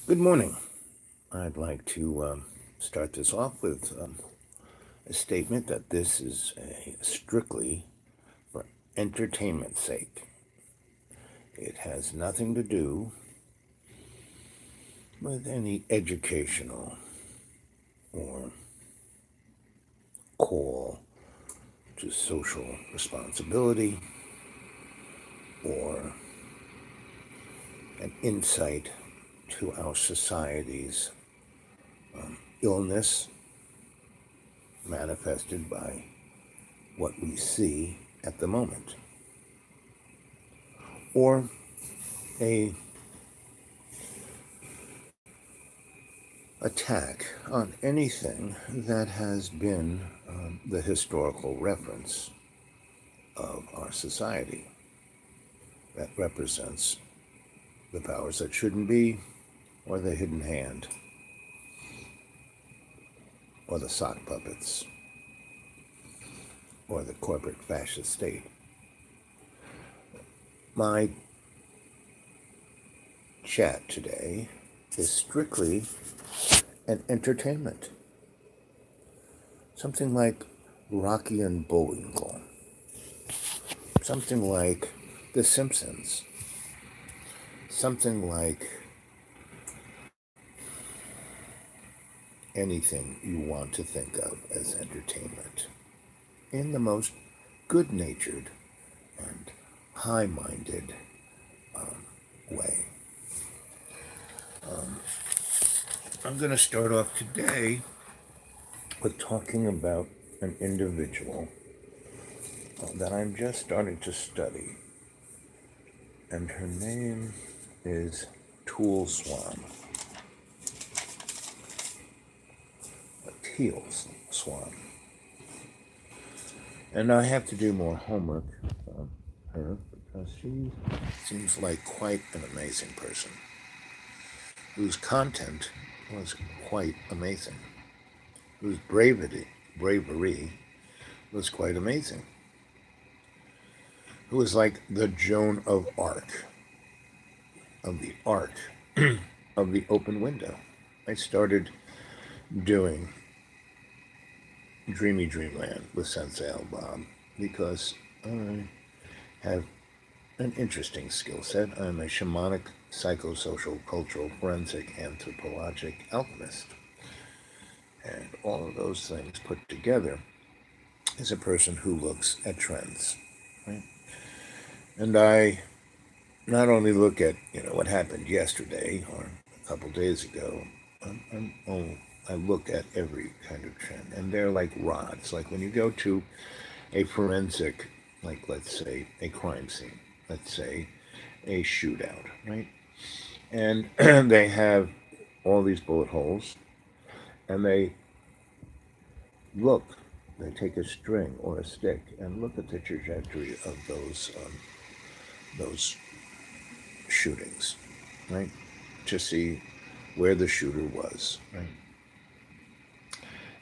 Good morning. I'd like to start this off with a statement that this is strictly for entertainment's sake. It has nothing to do with any educational or call to social responsibility or an insight to our society's illness manifested by what we see at the moment, or a attack on anything that has been the historical reference of our society that represents the powers that shouldn't be, or the hidden hand, or the sock puppets, or the corporate fascist state. My chat today is strictly an entertainment. Something like Rocky and Bullwinkle. Something like The Simpsons. Something like anything you want to think of as entertainment in the most good-natured and high-minded way. I'm going to start off today with talking about an individual that I'm just starting to study, and her name is Teal Swan. Teal Swan. And I have to do more homework on her because she seems like quite an amazing person whose content was quite amazing, whose bravery was quite amazing, who was like the Joan of Arc, of the Ark, of the open window. I started doing Dreamy Dreamland with Sensei Bob because I have an interesting skill set. I'm a shamanic, psychosocial, cultural, forensic, anthropologic alchemist. And all of those things put together is a person who looks at trends, right? And I not only look at, what happened yesterday or a couple days ago, I look at every kind of trend. And they're like rods. Like when you go to a forensic, like let's say a crime scene, let's say a shootout, right? And they have all these bullet holes, and they take a string or a stick and look at the trajectory of those shootings, right? To see where the shooter was, right?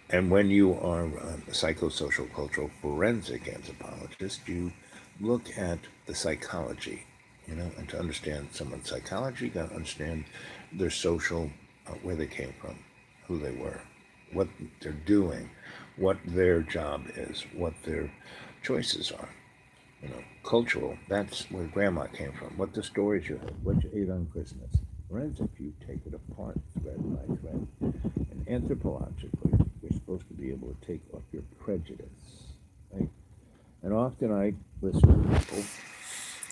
And when you are a psychosocial, cultural, forensic anthropologist, you look at the psychology, and to understand someone's psychology, you got to understand their social, where they came from, who they were, what they're doing, what their job is, what their choices are. Cultural, that's where grandma came from, what the stories you heard, what you ate on Christmas. Forensic, you take it apart thread by thread. And anthropologically, you're supposed to be able to take off your prejudice, right? And often I listen to people.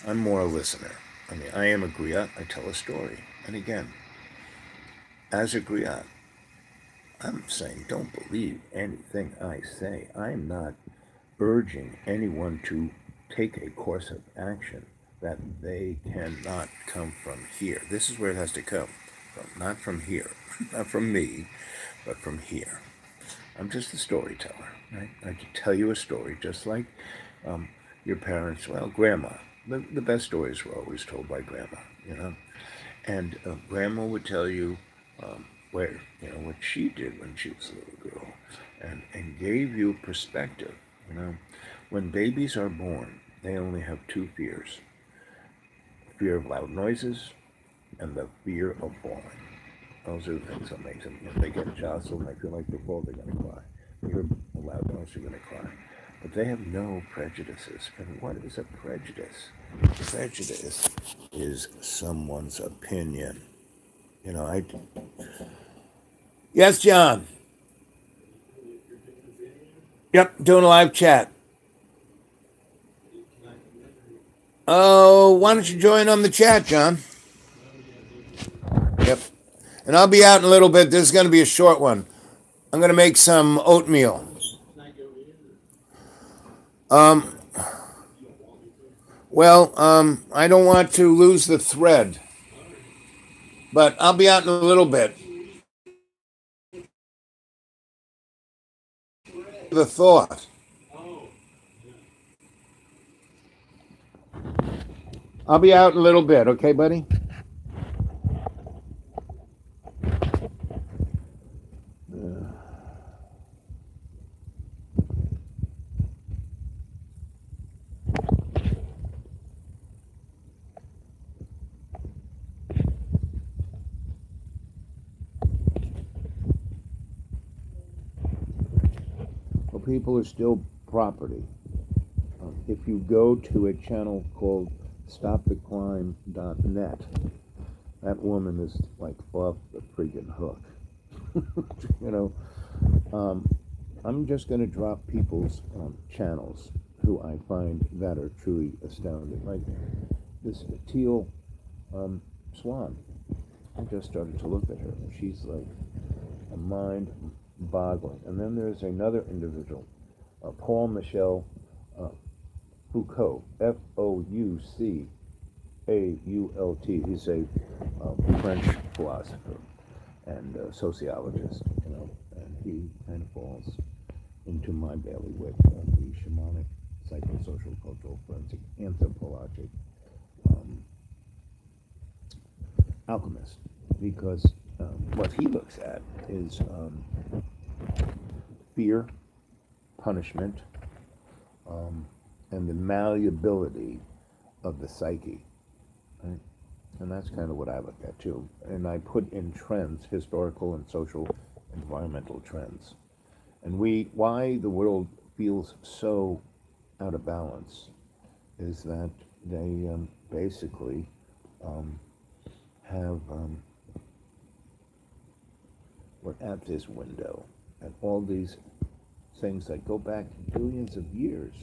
I'm more a listener. I mean, I am a griot. I tell a story. And again, as a griot, I'm saying don't believe anything I say. I'm not urging anyone to take a course of action that they cannot come from here. This is where it has to come from, not from here, not from me, but from here. I'm just a storyteller, right? I can tell you a story just like your parents, well, grandma. The best stories were always told by grandma. And grandma would tell you what she did when she was a little girl and gave you perspective. When babies are born, they only have two fears: fear of loud noises and the fear of falling. Those are the things that make them. If they get jostled and they feel like they're full, they're going to cry. If you hear a loud noise, you're going to cry. But they have no prejudices. And what is a prejudice? Prejudice is someone's opinion. You know, I. Yes, John. Yep, doing a live chat. Oh, why don't you join on the chat, John? Yep. And I'll be out in a little bit. This is going to be a short one. I'm going to make some oatmeal. I don't want to lose the thread, but I'll be out in a little bit. The thought. I'll be out in a little bit, okay, buddy? Well, people are still property. If you go to a channel called stoptheclimb.net, that woman is like off the friggin' hook. You know, I'm just going to drop people's channels who I find that are truly astounding. Like this teal swan. I just started to look at her. She's like a mind-boggling. And then there's another individual, Paul Michel Foucault, Foucault. He's a French philosopher and sociologist, you know, and he kind of falls into my bailiwick of the shamanic, psychosocial, cultural, forensic, anthropologic alchemist, because what he looks at is fear, punishment, and the malleability of the psyche, right? And that's kind of what I look at too. And I put in trends, historical and social, environmental trends. And why the world feels so out of balance is that they basically we're at this window, and all these things that go back billions of years.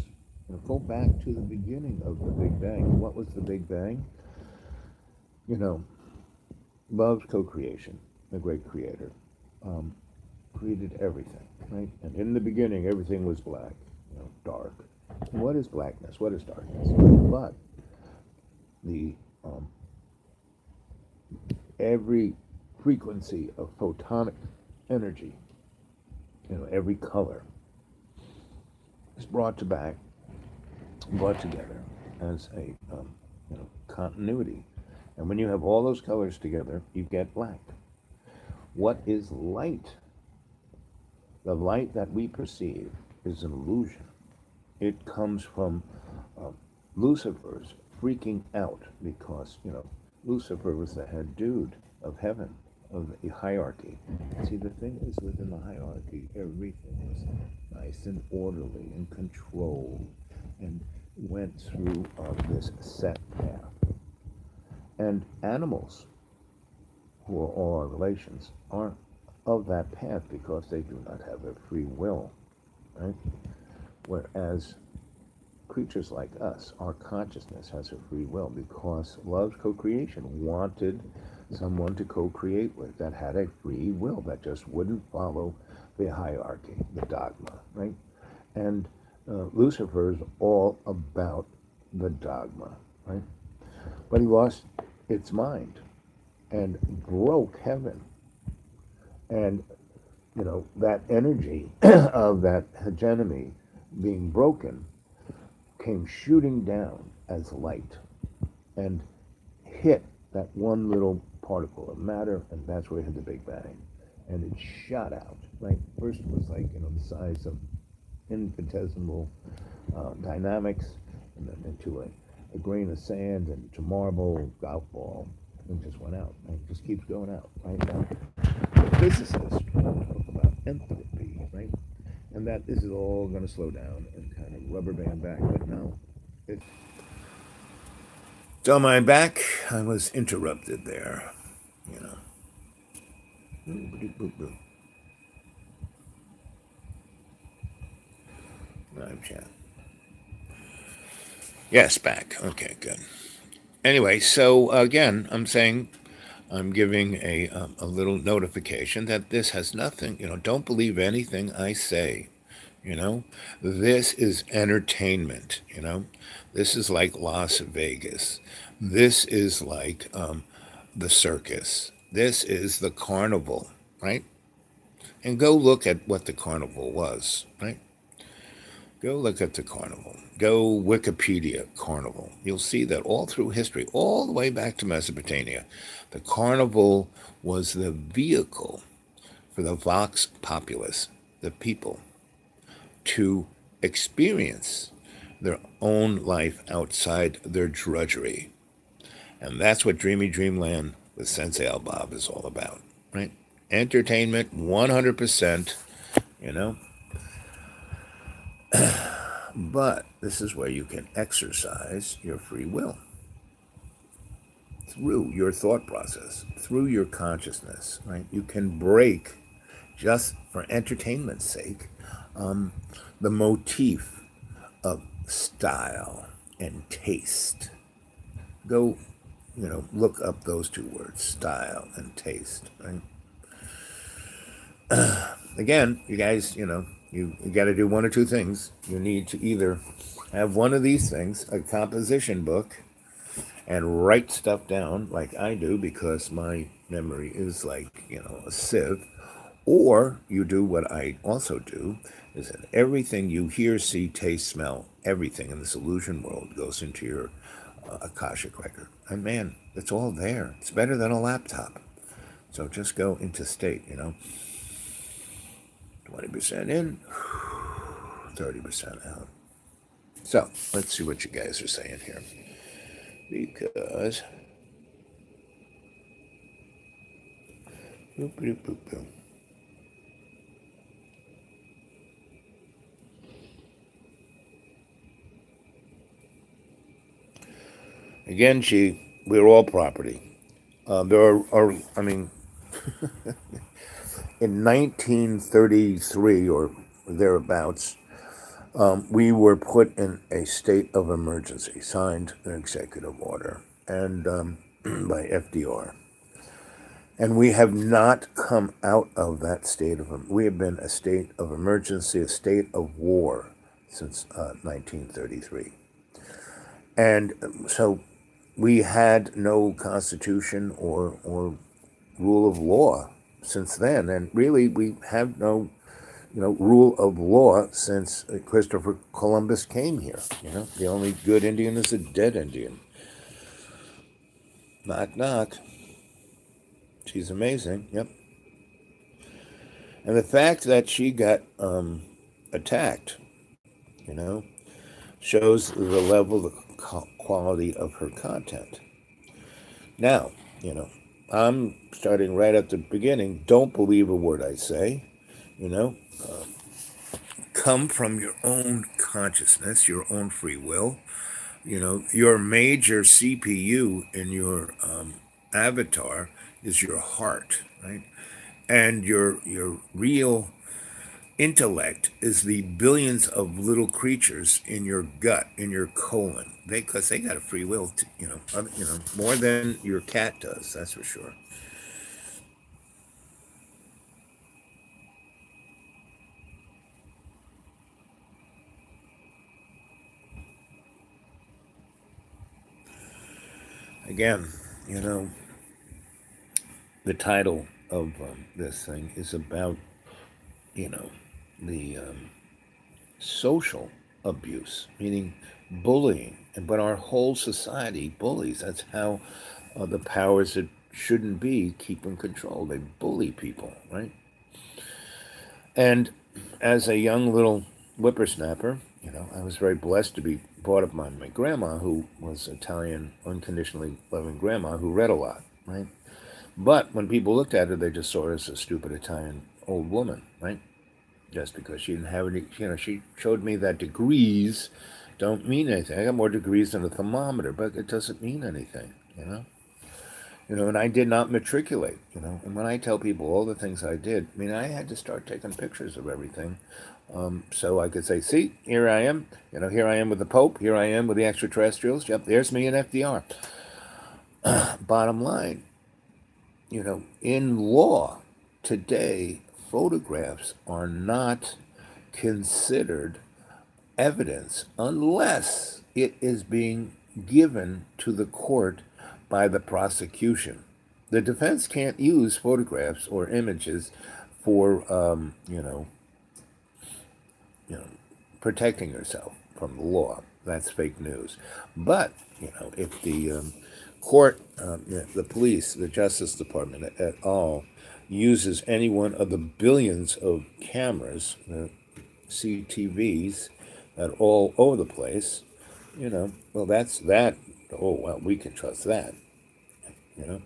You know, go back to the beginning of the Big Bang. What was the Big Bang? You know, love's co-creation, the great creator, created everything, right? And in the beginning, everything was black, you know, dark. What is blackness? What is darkness? But the every frequency of photonic energy, you know, every color is brought together as a you know, continuity. And when you have all those colors together, you get black. What is light? The light that we perceive is an illusion. It comes from Lucifer's freaking out because, you know, Lucifer was the head dude of heaven, of the hierarchy. See, the thing is, within the hierarchy, everything was nice and orderly and controlled and went through this set path. And animals, who are all our relations, aren't of that path because they do not have a free will, right? Whereas creatures like us, our consciousness has a free will because love's co-creation wanted someone to co-create with that had a free will, that just wouldn't follow the hierarchy, the dogma, right? And Lucifer is all about the dogma, right? But he lost its mind and broke heaven. And, you know, that energy of that hegemony being broken came shooting down as light and hit that one little particle of matter, and that's where it hit the Big Bang. And it shot out, right? First it was like, you know, the size of infinitesimal dynamics, and then into a grain of sand, and to marble, golf ball, It just went out. It just keeps going out. Right now, physicists talk about entropy, right? And that this is all going to slow down and kind of rubber band back. But no. So I'm back. I was interrupted there, you know. Live chat. Yes, back. Okay, good. Anyway, so again, I'm saying I'm giving a little notification that this has nothing, don't believe anything I say, you know. This is entertainment, This is like Las Vegas. This is like the circus. This is the carnival, right? And go look at what the carnival was, right? Go look at the carnival. Go Wikipedia carnival. You'll see that all through history, all the way back to Mesopotamia, the carnival was the vehicle for the vox populace, the people, to experience their own life outside their drudgery. And that's what Dreamy Dreamland with Sensei Albob is all about, right? Entertainment, 100%, you know. But this is where you can exercise your free will through your thought process, through your consciousness, right? You can break, just for entertainment's sake, the motif of style and taste. Go, look up those two words, style and taste, right? Again, you guys, you got to do one or two things. You need to either have one of these things, a composition book, and write stuff down like I do because my memory is like, a sieve. Or you do what I also do, is that everything you hear, see, taste, smell, everything in this illusion world goes into your Akashic record. And man, it's all there. It's better than a laptop. So just go into state, 20% in, 30% out. So let's see what you guys are saying here. Because boop, boop, boop, boop. Again, we're all property. There are in 1933 or thereabouts, we were put in a state of emergency, signed an executive order, and by FDR. And we have not come out of that state we have been a state of emergency, a state of war since 1933. And so we had no constitution or rule of law since then. And really, we have no, rule of law since Christopher Columbus came here. The only good Indian is a dead Indian. Knock, knock. She's amazing, yep. And the fact that she got attacked, shows the level, the quality of her content. Now, I'm starting right at the beginning. Don't believe a word I say, come from your own consciousness, your own free will. Your major CPU in your avatar is your heart, right? And your real intellect is the billions of little creatures in your gut, in your colon. Because they got a free will, more than your cat does. That's for sure. Again, the title of this thing is about, the social abuse, meaning bullying. But our whole society bullies. That's how the powers that shouldn't be keep in control. They bully people, right? And as a young little whippersnapper, I was very blessed to be brought up by my grandma, who was Italian, unconditionally loving grandma, who read a lot. right? But when people looked at her, they just saw her as a stupid Italian old woman, right? Just because she didn't have any, she showed me that degrees don't mean anything. I got more degrees than a thermometer, but it doesn't mean anything, you know? And I did not matriculate. And when I tell people all the things I did, I mean, I had to start taking pictures of everything, so I could say, see, here I am. Here I am with the Pope. Here I am with the extraterrestrials. Yep, there's me and FDR. Bottom line, in law today, photographs are not considered evidence unless it is being given to the court by the prosecution. The defense can't use photographs or images for, you know, protecting yourself from the law. That's fake news. But if the court, the police, the Justice Department at all uses any one of the billions of cameras, CTVs, that all over the place, well, that's that. Oh, well, we can trust that, you know.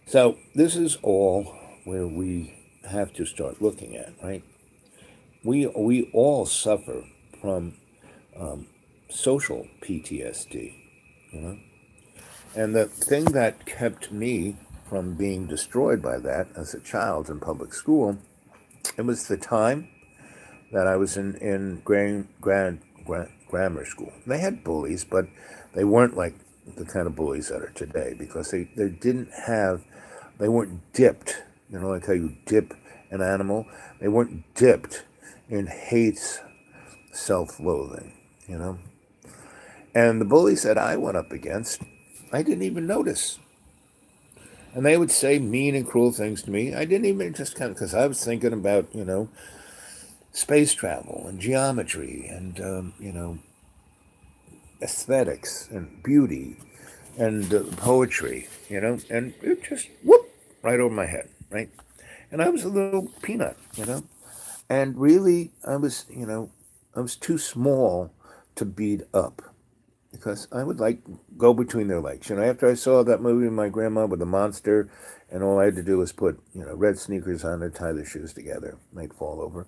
So this is all where we have to start looking at, right? We all suffer from social PTSD, you know. And the thing that kept me from being destroyed by that as a child in public school, it was the time that I was in grammar school. They had bullies, but they weren't like the kind of bullies that are today, because they didn't have, they weren't dipped, like how you dip an animal. They weren't dipped in hate's self-loathing. And the bullies that I went up against, I didn't even notice. And they would say mean and cruel things to me. I didn't even, just kind of, because I was thinking about, space travel and geometry and, aesthetics and beauty and poetry, and it just, whoop, right over my head, right? And I was a little peanut. And really, I was too small to beat up, because I would like go between their legs. After I saw that movie with my grandma with the monster, and all I had to do was put, red sneakers on and tie the shoes together, they'd fall over.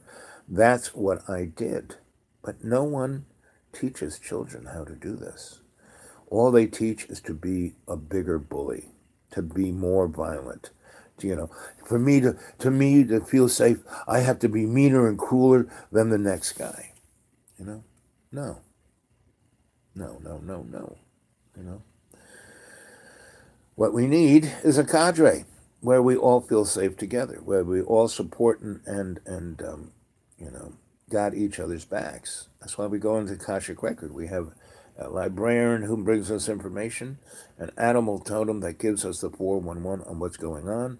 That's what I did. But no one teaches children how to do this. All they teach is to be a bigger bully, to be more violent. For me to feel safe, I have to be meaner and crueler than the next guy. No, no, no, no. You know, what we need is a cadre where we all feel safe together, where we all support and got each other's backs. That's why we go into Akashic Record. We have a librarian who brings us information, an animal totem that gives us the 411 on what's going on,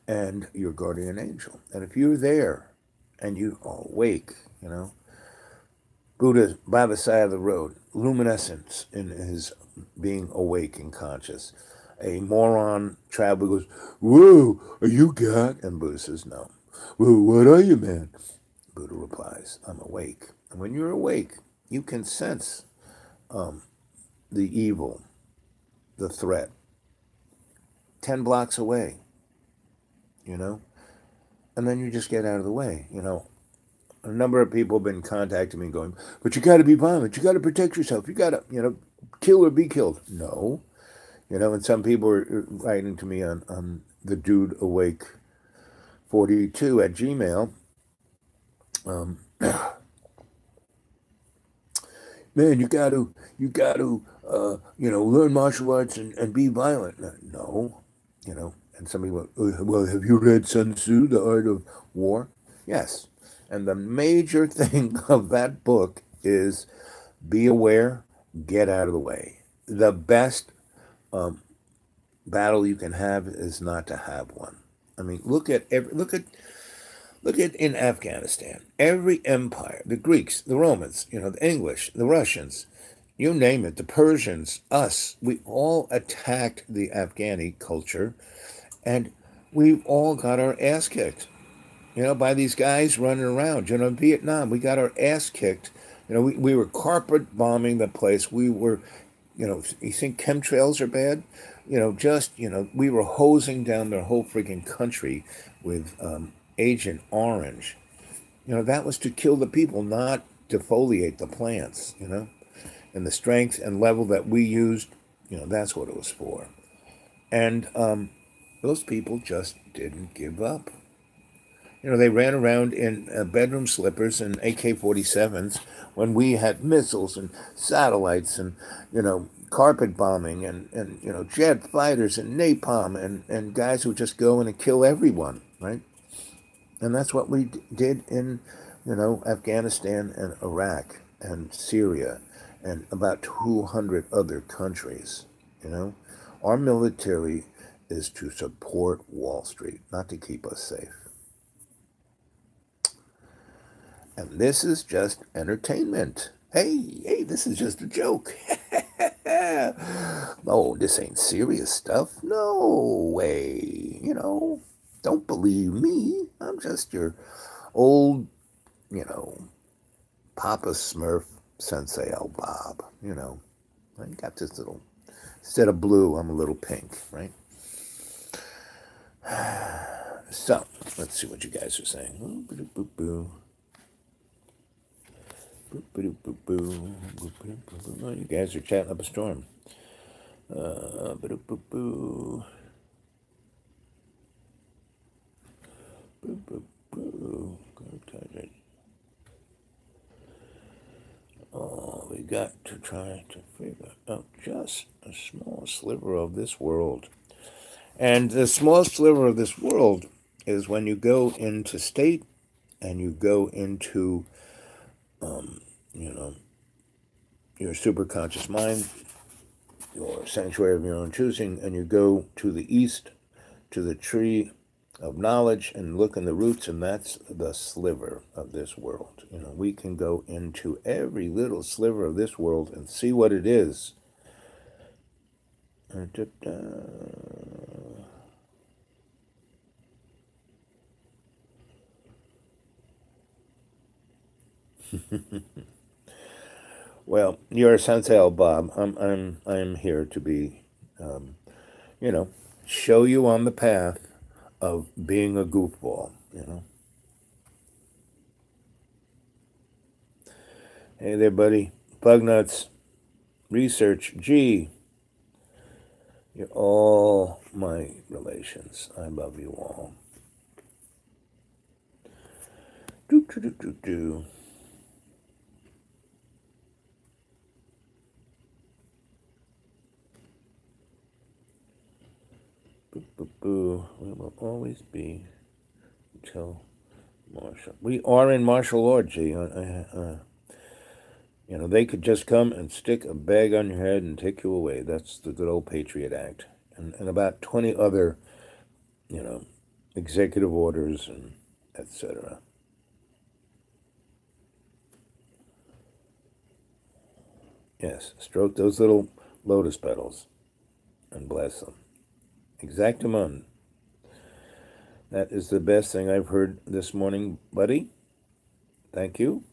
and your guardian angel. And if you're there and you are awake, Buddha by the side of the road, luminescence in his being awake and conscious. A moron traveler goes, "Whoa, are you God?" And Buddha says, "No." "Well, what are you, man?" Buddha replies, "I'm awake." And when you're awake, you can sense the evil, the threat, 10 blocks away, and then you just get out of the way. A number of people have been contacting me going, "But you got to be violent. You got to protect yourself. You got to, kill or be killed." No. And some people are writing to me on the Dude Awake 42 at Gmail. Man, you got to, learn martial arts and be violent. No. And some people, well, have you read Sun Tzu, The Art of War? Yes. And the major thing of that book is be aware, get out of the way. The best battle you can have is not to have one. I mean, look at in Afghanistan. Every empire, the Greeks, the Romans, the English, the Russians, you name it, the Persians, us, we all attacked the Afghani culture, and we've all got our ass kicked. By these guys running around. In Vietnam, we got our ass kicked. We were carpet bombing the place. We were, you think chemtrails are bad? we were hosing down their whole freaking country with Agent Orange. That was to kill the people, not defoliate the plants. And the strength and level that we used, that's what it was for. And those people just didn't give up. They ran around in bedroom slippers and AK-47s when we had missiles and satellites and, carpet bombing and jet fighters and napalm and guys who just go in and kill everyone, right? And that's what we did in, Afghanistan and Iraq and Syria and about 200 other countries. Our military is to support Wall Street, not to keep us safe. And this is just entertainment. Hey, this is just a joke. Oh, this ain't serious stuff. No way. Don't believe me. I'm just your old, Papa Smurf Sensei El Bob. I got this little, instead of blue, I'm a little pink, right? So, let's see what you guys are saying. Oh, you guys are chatting up a storm. Oh, we got to try to figure out just a small sliver of this world. And the small sliver of this world is when you go into state and you go into, your superconscious mind, your sanctuary of your own choosing, and you go to the east, to the tree of knowledge, and look in the roots, and that's the sliver of this world. We can go into every little sliver of this world and see what it is. Well, you're Sensei Bob. I'm here to be, show you on the path of being a goofball. Hey there, buddy. Bugnuts. Research. G. You're all my relations. I love you all. Do. We will always be until martial. We are in martial law, G. They could just come and stick a bag on your head and take you away. That's the good old Patriot Act. And about 20 other, executive orders and etc. Yes, stroke those little lotus petals and bless them. Exactamon. That is the best thing I've heard this morning, buddy. Thank you.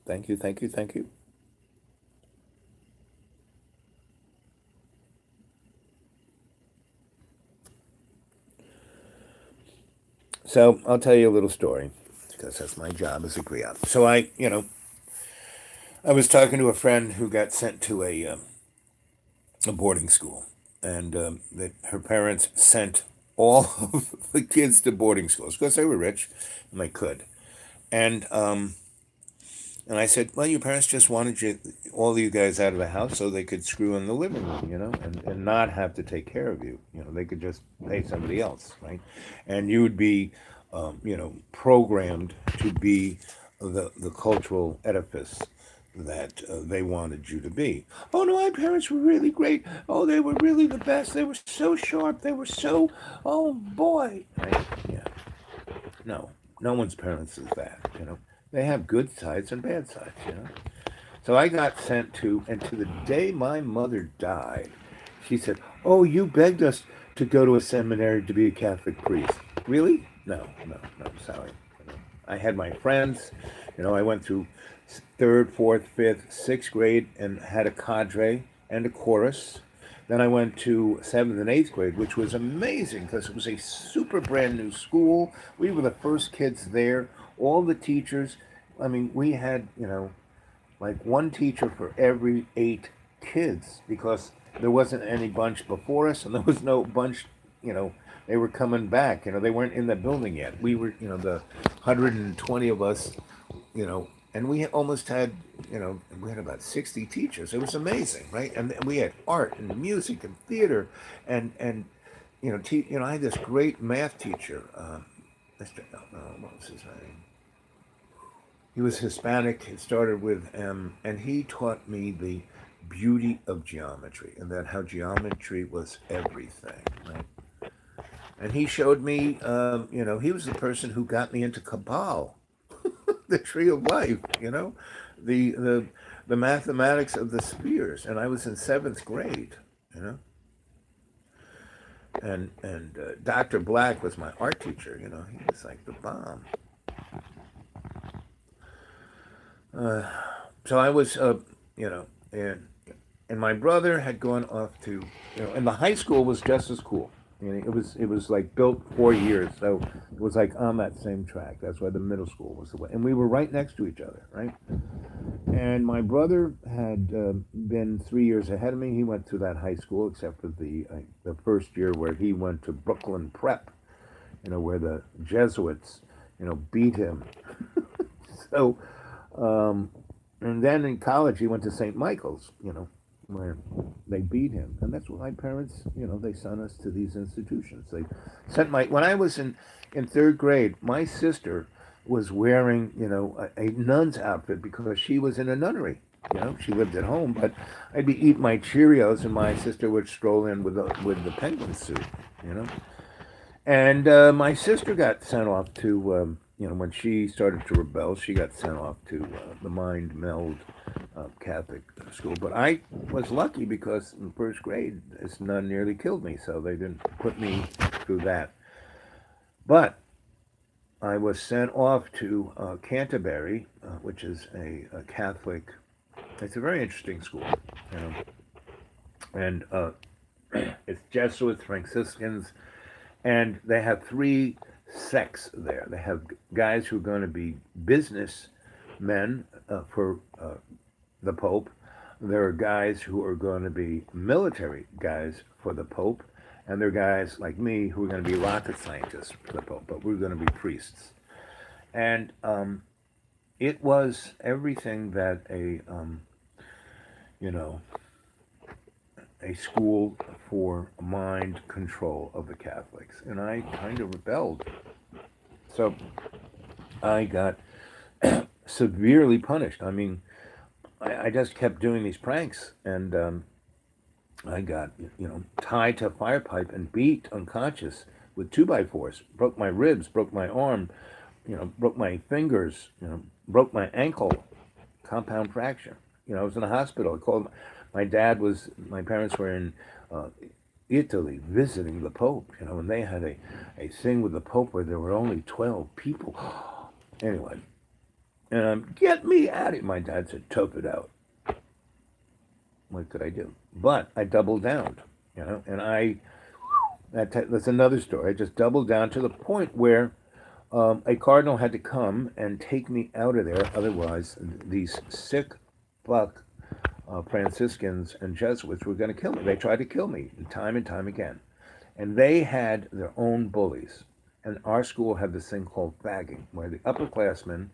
So I'll tell you a little story, because that's my job as a griot. So I was talking to a friend who got sent to a boarding school, and that her parents sent all of the kids to boarding schools because they were rich and they could. And I said, well, your parents just wanted all of you guys out of the house so they could screw in the living room, and not have to take care of you. They could just pay somebody else, right? And you would be, programmed to be the cultural edifice that they wanted you to be. Oh, no, my parents were really great. Oh, they were really the best. They were so sharp. They were so, oh, boy. Right? Yeah. No one's parents is that, They have good sides and bad sides. So I got sent to, and to the day my mother died, she said, oh, you begged us to go to a seminary to be a Catholic priest. Really? No, sorry. I had my friends, I went through 3rd, 4th, 5th, 6th grade and had a cadre and a chorus. Then I went to 7th and 8th grade, which was amazing because it was a super brand new school. We were the first kids there. All the teachers, I mean, we had, like one teacher for every 8 kids because there wasn't any bunch before us and there was no bunch, they were coming back. They weren't in the building yet. We were, the 120 of us, and we almost had, we had about 60 teachers. It was amazing, right? And we had art and music and theater, and I had this great math teacher, Mr. What was his name? He was Hispanic. It started with M, and he taught me the beauty of geometry and that how geometry was everything, right? And he showed me, he was the person who got me into Kabbalah, the tree of life, the the mathematics of the spheres. And I was in 7th grade, you know. And Dr. Black was my art teacher, he was like the bomb. So I was, and my brother had gone off to, and the high school was just as cool. It was like built 4 years, so it was like on that same track. That's why the middle school was the way, and we were right next to each other, right? And my brother had been 3 years ahead of me. He went to that high school, except for the first year where he went to Brooklyn Prep, where the Jesuits, beat him. So, and then in college he went to St. Michael's, where they beat him. And that's what my parents, they sent us to these institutions. They sent when I was in 3rd grade, my sister was wearing, a nun's outfit because she was in a nunnery. She lived at home, but I'd be eating my Cheerios and my sister would stroll in with the penguin suit, And my sister got sent off to, when she started to rebel, she got sent off to the Mind Meld Catholic school. But I was lucky because in 1st grade, this nun nearly killed me, so they didn't put me through that. But I was sent off to Canterbury, which is a Catholic. It's a very interesting school, and it's Jesuits, Franciscans, and they have 3 sects there. They have guys who are going to be businessmen for the Pope. There are guys who are going to be military guys for the Pope. And there are guys like me who are going to be rocket scientists for the Pope, but we're going to be priests. And it was everything that a school for mind control of the Catholics. And I kind of rebelled. So I got severely punished. I mean, I just kept doing these pranks, and I got, tied to a fire pipe and beat unconscious with 2x4s, broke my ribs, broke my arm, broke my fingers, broke my ankle, compound fracture. I was in a hospital. I called, my parents were in Italy visiting the Pope, and they had a thing with the Pope where there were only 12 people. Anyway, and get me out of here. My dad said, tough it out. What could I do? But I doubled down, and that's another story. I just doubled down to the point where a cardinal had to come and take me out of there. Otherwise, these sick fuck Franciscans and Jesuits were going to kill me. They tried to kill me time and time again. And they had their own bullies. And our school had this thing called fagging, where the upperclassmen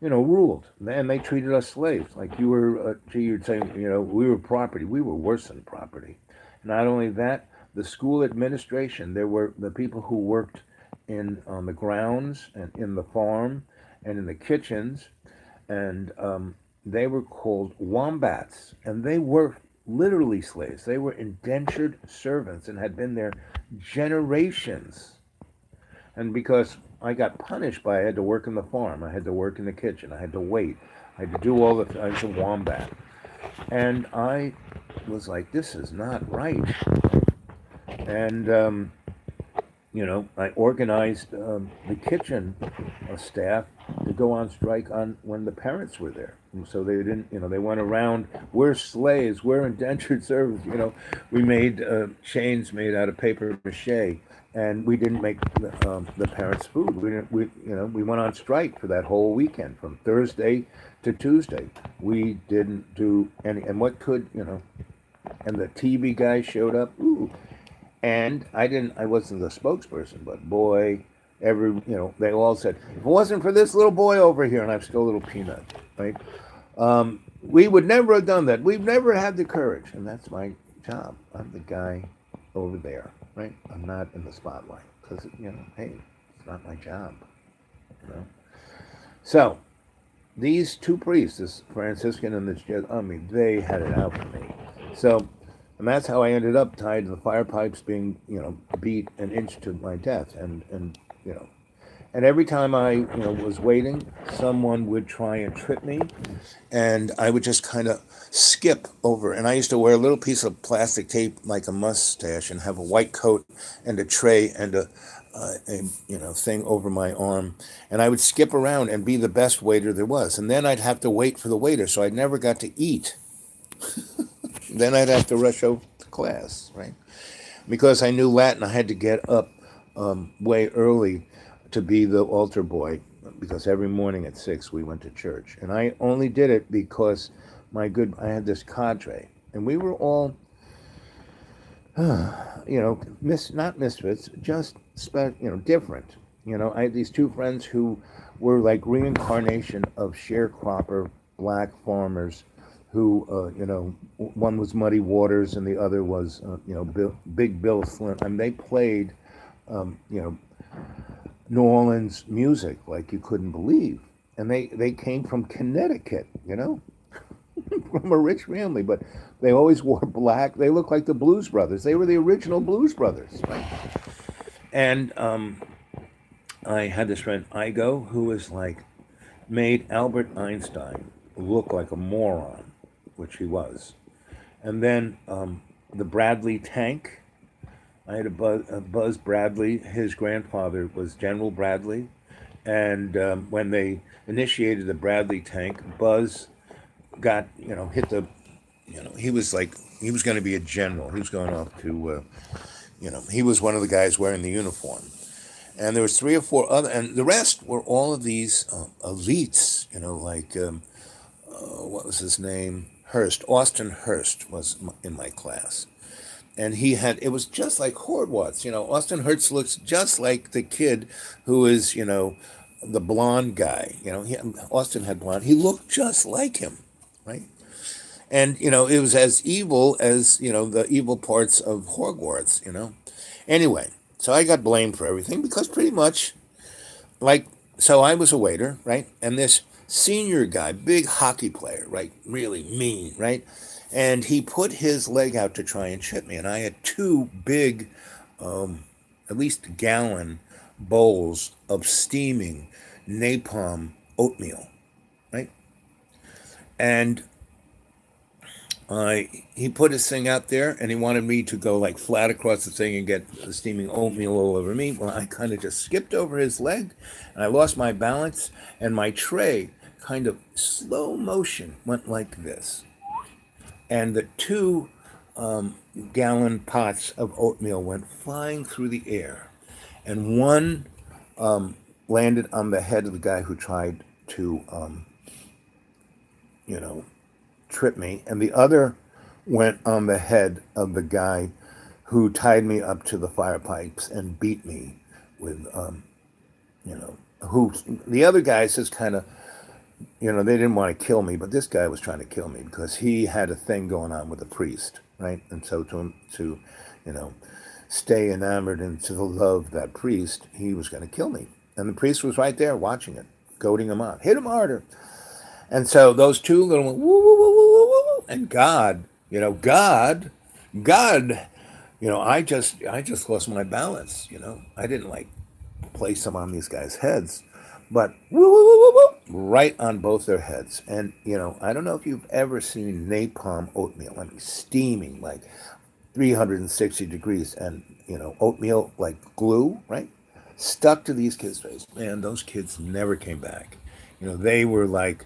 ruled. And they treated us slaves. Like you were, you'd say, we were property. We were worse than property. Not only that, the school administration, there were the people who worked on the grounds and in the farm and in the kitchens, and they were called wombats. And they were literally slaves. They were indentured servants and had been there generations. And because I got punished by, I had to work in the farm, I had to work in the kitchen, I had to wait, I had to do all the things, a wombat. And I was like, this is not right. And I organized the kitchen staff to go on strike on when the parents were there. And so they didn't, they went around, we're slaves, we're indentured servants. We made chains made out of paper mache, and we didn't make the parents' food. We didn't, we went on strike for that whole weekend from Thursday to Tuesday. We didn't do any, and what could, and the TV guy showed up. Ooh, and I wasn't the spokesperson, but boy, they all said, if it wasn't for this little boy over here, and I'm still a little peanut, right? We would never have done that. We've never had the courage, and that's my job. I'm the guy over there, right? I'm not in the spotlight because, hey, it's not my job, So these two priests, this Franciscan and this Jesuit, they had it out for me. So, and that's how I ended up tied to the fire pipes, being, beat an inch to my death, and and every time I, was waiting, someone would try and trip me, and I would just kind of skip over. And I used to wear a little piece of plastic tape like a mustache, and have a white coat and a tray and a thing over my arm, and I would skip around and be the best waiter there was. And then I'd have to wait for the waiter, so I never got to eat. Then I'd have to rush over to class, right? Because I knew Latin, I had to get up way early to be the altar boy, because every morning at 6 we went to church. And I only did it because I had this cadre, and we were all, not misfits, just, different. I had these two friends who were like reincarnation of sharecropper black farmers who, one was Muddy Waters and the other was, Big Bill Flint. And they played, New Orleans music like you couldn't believe. And they came from Connecticut, from a rich family, but they always wore black. They looked like the Blues Brothers. They were the original Blues Brothers, right? And I had this friend, Igo, who was made Albert Einstein look like a moron, which he was. And then the Bradley tank. I had a Buzz Bradley. His grandfather was General Bradley. And when they initiated the Bradley tank, Buzz got, hit the, he was going to be a general. He was going off to, he was one of the guys wearing the uniform. And there was 3 or 4 other, and the rest were all of these elites, what was his name? Austin Hurst was in my class. And it was just like Horwatz. Austin Hurst looks just like the kid who is, the blonde guy. Austin had blonde. He looked just like him, right? And, it was as evil as, the evil parts of Hogwarts, Anyway, so I got blamed for everything because pretty much, so I was a waiter, right? And this senior guy, big hockey player, right? Really mean, right? And he put his leg out to try and trip me. And I had 2 big, at least gallon bowls of steaming napalm oatmeal, right? And he put his thing out there, and he wanted me to go flat across the thing and get the steaming oatmeal all over me. Well, I kind of just skipped over his leg, and I lost my balance, and my tray kind of slow motion went like this. And the 2 gallon pots of oatmeal went flying through the air, and one landed on the head of the guy who tried to, trip me, and the other went on the head of the guy who tied me up to the fire pipes and beat me with, who the other guys just kind of, they didn't want to kill me, but this guy was trying to kill me because he had a thing going on with a priest, right? And so to stay enamored and to love that priest, he was going to kill me. And the priest was right there watching it, goading him on. Hit him harder. And so those 2 little went, woo, woo, woo, woo, woo, woo. And God, I just lost my balance, I didn't place them on these guys' heads, but woo, woo, woo, woo, woo, right on both their heads. And, I don't know if you've ever seen napalm oatmeal, steaming 360 degrees. And oatmeal like glue, right? Stuck to these kids' face. Man, those kids never came back. They were like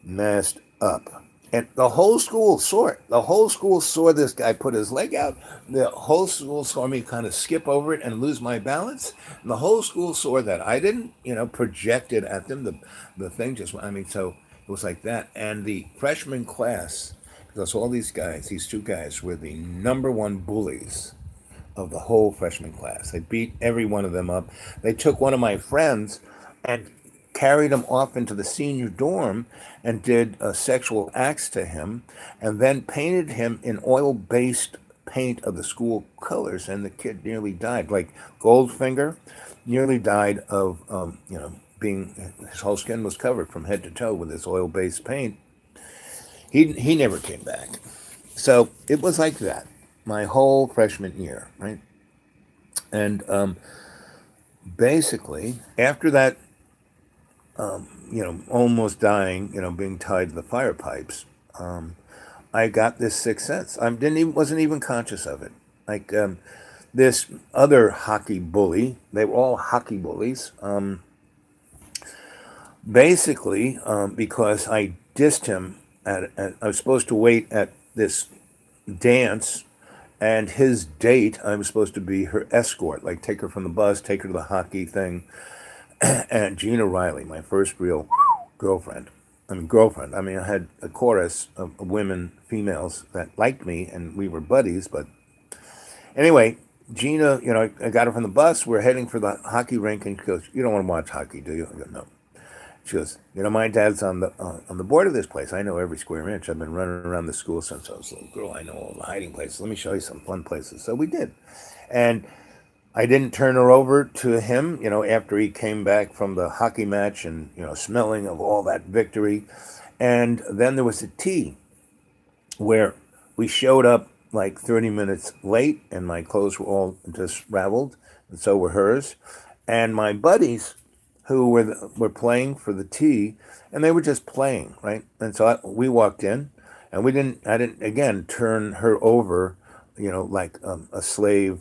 messed up. And the whole school saw it. The whole school saw this guy put his leg out. The whole school saw me kind of skip over it and lose my balance. And the whole school saw that. I didn't, project it at them. The thing just, so it was like that. And the freshman class, because all these guys, these two guys, were the number one bullies of the whole freshman class. They beat every one of them up. They took one of my friends and carried him off into the senior dorm and did sexual acts to him, and then painted him in oil-based paint of the school colors, and the kid nearly died. Like Goldfinger nearly died of, being, his whole skin was covered from head to toe with this oil-based paint. He never came back. So it was like that my whole freshman year, right? And basically, after that, almost dying, being tied to the fire pipes, I got this sixth sense. I wasn't even conscious of it. Like this other hockey bully, they were all hockey bullies. Basically, because I dissed him I was supposed to wait at this dance, and his date, I was supposed to be her escort, like take her from the bus, take her to the hockey thing. And Gina Riley, my first real girlfriend. I had a chorus of women, females that liked me, and we were buddies. But anyway, Gina, I got her from the bus. We're heading for the hockey rink, and she goes, "You don't want to watch hockey, do you?" I go, "No." She goes, "My dad's on the board of this place. I know every square inch. I've been running around the school since I was a little girl. I know all the hiding places. Let me show you some fun places." So we did, and I didn't turn her over to him, after he came back from the hockey match and, smelling of all that victory. And then there was a tea where we showed up like 30 minutes late, and my clothes were all just raveled, and so were hers. And my buddies who were playing for the tea, and they were just playing, right? And so we walked in, and I didn't, again, turn her over, like a slave,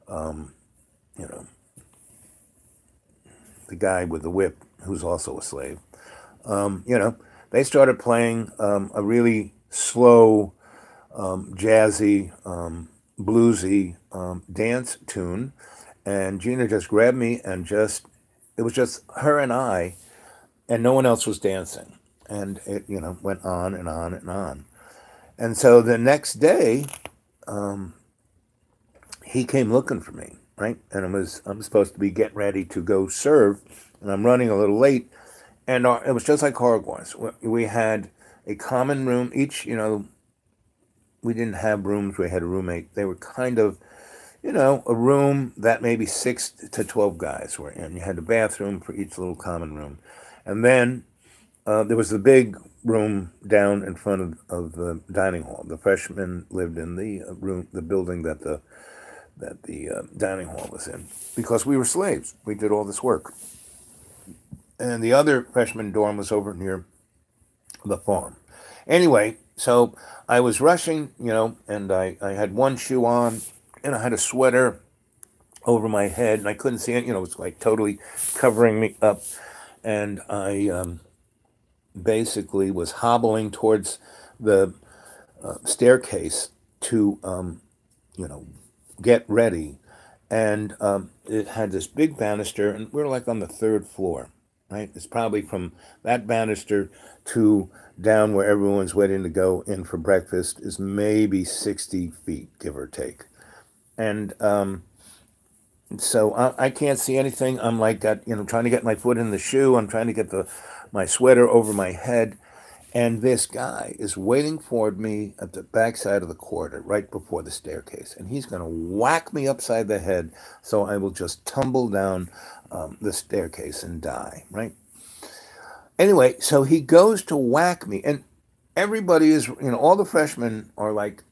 the guy with the whip, who's also a slave. They started playing a really slow, jazzy, bluesy dance tune, and Gina just grabbed me and it was just her and I, and no one else was dancing. And it, went on and on and on. And so the next day, he came looking for me, right? And I'm supposed to be getting ready to go serve, and I'm running a little late. And it was just like Horror. We had a common room. Each, we didn't have rooms. We had a roommate. They were kind of, a room that maybe 6 to 12 guys were in. You had a bathroom for each little common room. And then there was the big room down in front of the dining hall. The freshmen lived in the building that the dining hall was in, because we were slaves. We did all this work. And the other freshman dorm was over near the farm. Anyway, so I was rushing, and I had one shoe on, and I had a sweater over my head, and I couldn't see it, it was like totally covering me up. And I basically was hobbling towards the staircase to, get ready. And it had this big banister, and we were like on the 3rd floor, right? It's probably from that banister to down where everyone's waiting to go in for breakfast is maybe 60 feet, give or take. And so I can't see anything. I'm like, trying to get my foot in the shoe. I'm trying to get my sweater over my head. And this guy is waiting for me at the backside of the corridor, right before the staircase. And he's going to whack me upside the head, so I will just tumble down the staircase and die, right? Anyway, so he goes to whack me. And everybody is, all the freshmen are like,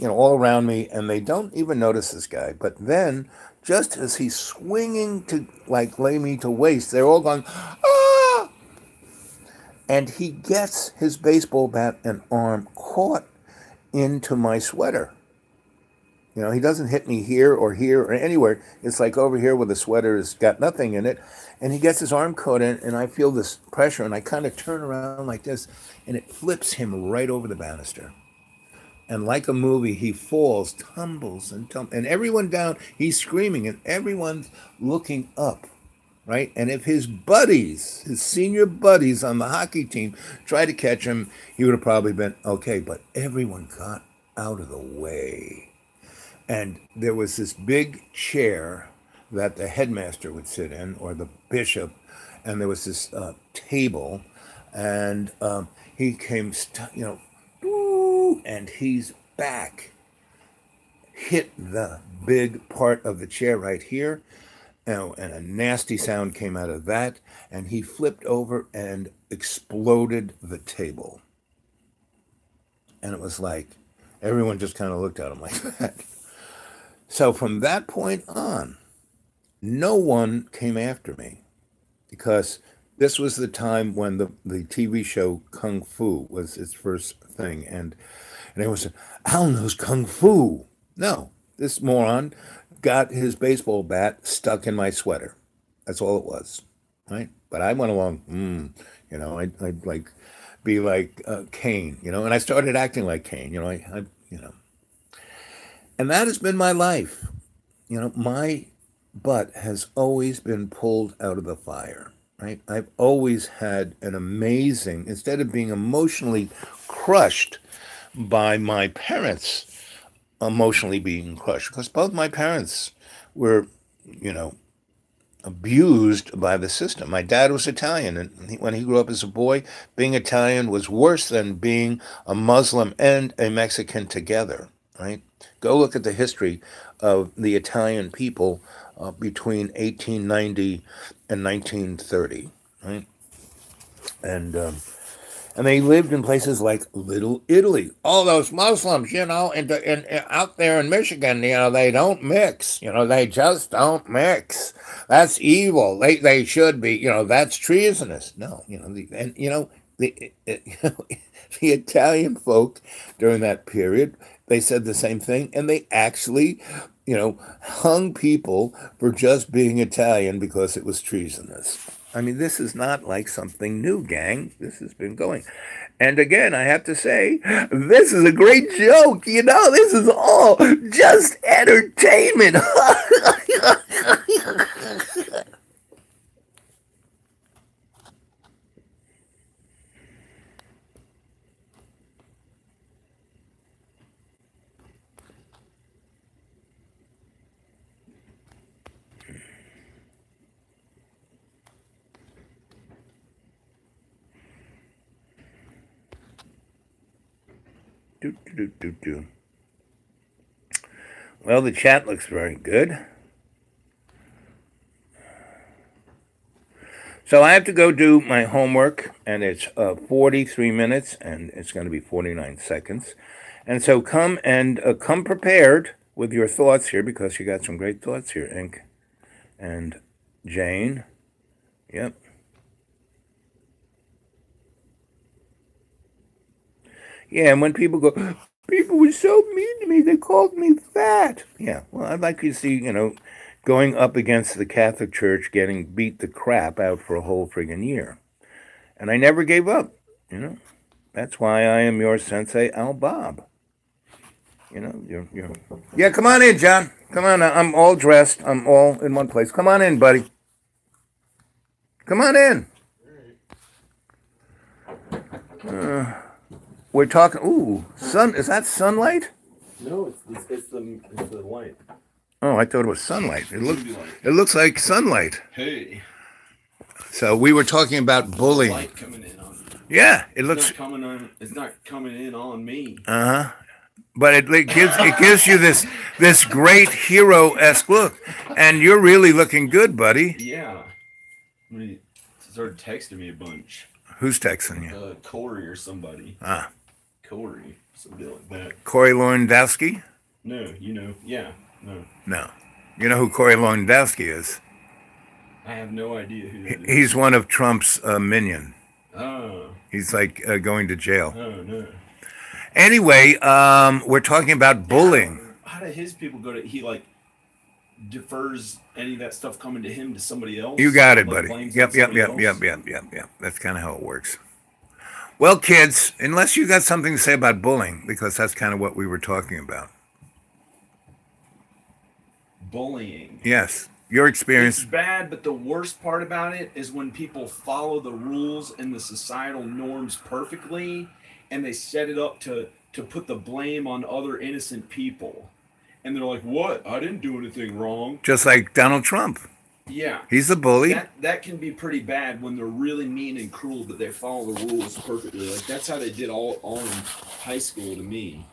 all around me, and they don't even notice this guy. But then, just as he's swinging to, like, lay me to waste, they're all going, "Ah!" And he gets his baseball bat and arm caught into my sweater. You know, he doesn't hit me here or anywhere. It's like over here where the sweater has got nothing in it. And he gets his arm caught in, and I feel this pressure, and I kind of turn around like this, and it flips him right over the banister. And like a movie, he falls, tumbles, and everyone down, he's screaming, and everyone's looking up, right? And if his buddies, his senior buddies on the hockey team, tried to catch him, he would have probably been okay. But everyone got out of the way. And there was this big chair that the headmaster would sit in, or the bishop, and there was this table, and he came, and he's back, hit the big part of the chair right here, and a nasty sound came out of that, and he flipped over and exploded the table. And it was like, everyone just kind of looked at him like that. So from that point on, no one came after me, because this was the time when the TV show Kung Fu was its first thing. And everyone said, Al knows Kung Fu. No, this moron got his baseball bat stuck in my sweater. That's all it was, right? But I went along, I'd like be like Kane, and I started acting like Kane, and that has been my life. My butt has always been pulled out of the fire, right? I've always had an amazing, instead of being emotionally crushed by my parents, emotionally being crushed, because both my parents were, abused by the system. My dad was Italian, and when he grew up as a boy, being Italian was worse than being a Muslim and a Mexican together, right? Go look at the history of the Italian people between 1890 and 1930, right? And they lived in places like Little Italy. All those Muslims, in out there in Michigan, they don't mix. They just don't mix. That's evil. They should be. That's treasonous. No, the Italian folk during that period, they said the same thing, and they actually, hung people for just being Italian because it was treasonous. I mean, this is not like something new, gang. This has been going. And again, I have to say, this is a great joke. This is all just entertainment. Well, the chat looks very good. So I have to go do my homework, and it's 43 minutes, and it's going to be 49 seconds. And so come prepared with your thoughts here, because you got some great thoughts here, Ink and Jane. Yep. Yeah, and when people go, people were so mean to me, they called me fat. Yeah, well, I'd like you to see, going up against the Catholic Church, getting beat the crap out for a whole friggin' year. And I never gave up, That's why I am your sensei, Al Bob. You're... Yeah, come on in, John. Come on, I'm all dressed. I'm all in one place. Come on in, buddy. Come on in. We're talking. Ooh, sun. Is that sunlight? No, it's the light. Oh, I thought it was sunlight. It looks like sunlight. Hey. So we were talking about bullying. Light coming in on me. Yeah, it looks. It's not coming in on me. But it gives you this great hero-esque look, and you're really looking good, buddy. Yeah. He started texting me a bunch. Who's texting you? Corey or somebody. Corey, something like that. Corey Lewandowski? No, yeah, no. No. You know who Corey Lewandowski is? I have no idea who that is. He's one of Trump's minion. Oh. He's like going to jail. Oh, no. Anyway, we're talking about bullying. how do his people go to? He like defers any of that stuff coming to him to somebody else. You got it, like, buddy. blames Yep, on yep, somebody yep, else? yep, yep, yep, yep. That's kind of how it works. Well, kids, unless you got something to say about bullying, because that's kind of what we were talking about. Bullying. Yes, your experience. It's bad, but the worst part about it is when people follow the rules and the societal norms perfectly, and they set it up to put the blame on other innocent people. And they're like, "What? I didn't do anything wrong." Just like Donald Trump. Yeah. He's a bully. That can be pretty bad when they're really mean and cruel, but they follow the rules perfectly. Like that's how they did all in high school to me.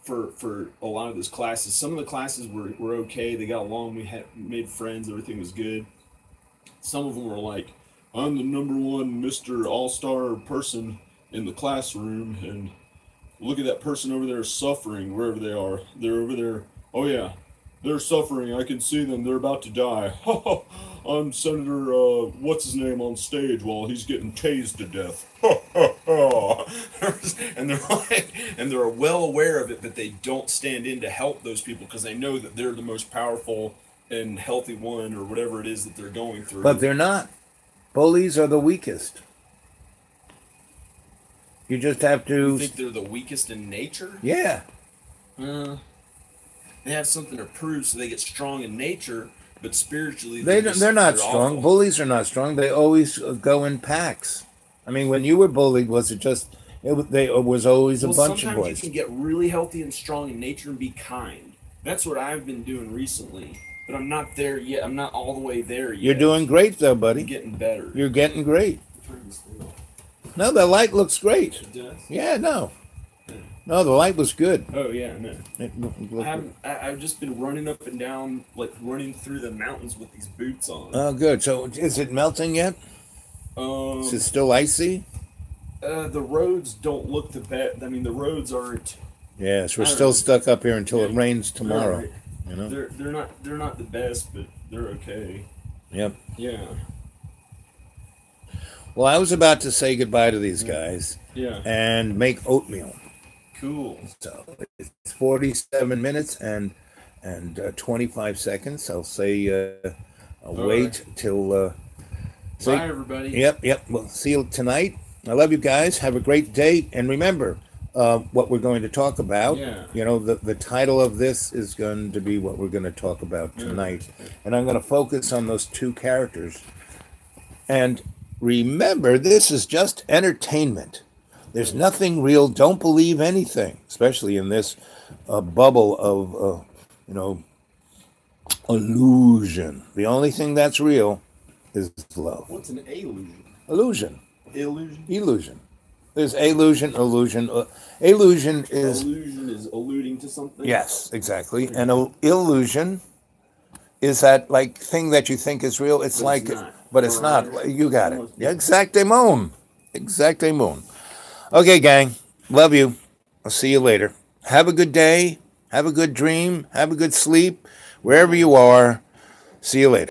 For a lot of those classes, some of the classes were okay. They got along. We had made friends. Everything was good. Some of them were like, "I'm the number one Mr. All-Star person in the classroom, and look at that person over there suffering wherever they are. They're over there. Oh yeah, they're suffering. I can see them. They're about to die. I'm Senator, what's his name on stage while he's getting tased to death." And they're like, and they're well aware of it, but they don't stand in to help those people because they know that they're the most powerful and healthy one or whatever it is that they're going through. But they're not. Bullies are the weakest. You just have to. You think they're the weakest in nature? Yeah. They have something to prove, so they get strong in nature, but spiritually They're not strong. awful. Bullies are not strong. They always go in packs. I mean, when you were bullied, was it just? It was always a bunch of Sometimes boys. you can get really healthy and strong in nature and be kind. That's what I've been doing recently, but I'm not there yet. I'm not all the way there yet. You're doing great, though, buddy. I'm getting better. You're getting great. No, the light looks great. It does? Yeah, no. No, the light was good. Oh yeah, no. It I've just been running up and down, like running through the mountains with these boots on. Oh, good. So, is it melting yet? Is it still icy? The roads don't look the best. I mean, the roads aren't. Yes, we're I don't still know. stuck up here until it rains tomorrow. Right. You know. They're not the best, but they're okay. Yep. Yeah. Well, I was about to say goodbye to these guys Yeah. and make oatmeal. Cool. So it's 47 minutes and 25 seconds. I'll say I'll wait till. Bye, everybody. Yep. We'll see you tonight. I love you guys. Have a great day, and remember what we're going to talk about. Yeah. You know, the title of this is going to be what we're going to talk about tonight, and I'm going to focus on those two characters. And remember, this is just entertainment. There's nothing real. Don't believe anything, especially in this bubble of, illusion. The only thing that's real is love. What's an illusion? Illusion. Illusion. Illusion. There's illusion. Illusion is Illusion is alluding to something. yes, exactly. And illusion is that like thing that you think is real. It's like, but it's not. You got it. Exactement. Okay, gang. Love you. I'll see you later. Have a good day. Have a good dream. Have a good sleep. Wherever you are. See you later.